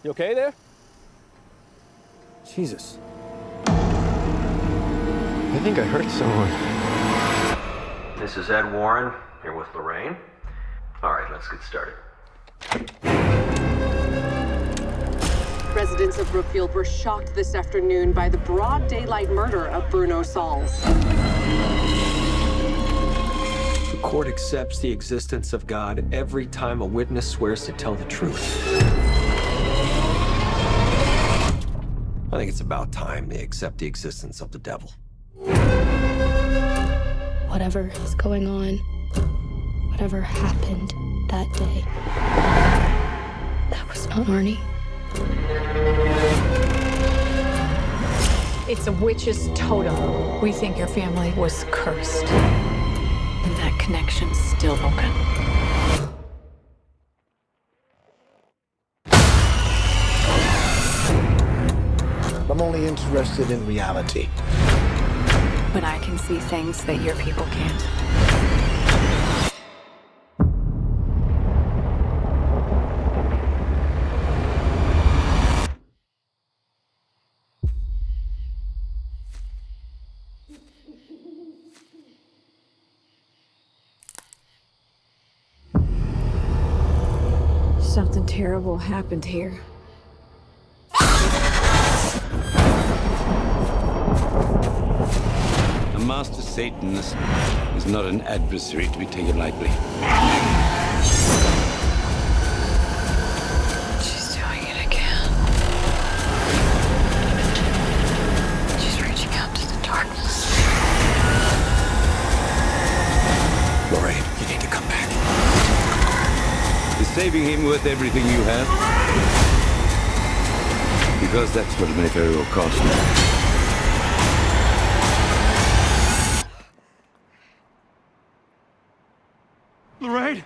You okay there? Jesus. I think I hurt someone. This is Ed Warren, here with Lorraine. All right, let's get started. Residents of Brookfield were shocked this afternoon by the broad daylight murder of Bruno Sauls. The court accepts the existence of God every time a witness swears to tell the truth. I think it's about time they accept the existence of the devil. Whatever is going on, whatever happened that day, that was not Arnie. It's a witch's totem. We think your family was cursed. And that connection's still open. I'm only interested in reality. But I can see things that your people can't. Something terrible happened here. A master Satanist is not an adversary to be taken lightly. She's doing it again. She's reaching out to the darkness. Lorraine, you need to come back. Is saving him worth everything you have? Because that's what it may very well cost. Lorraine?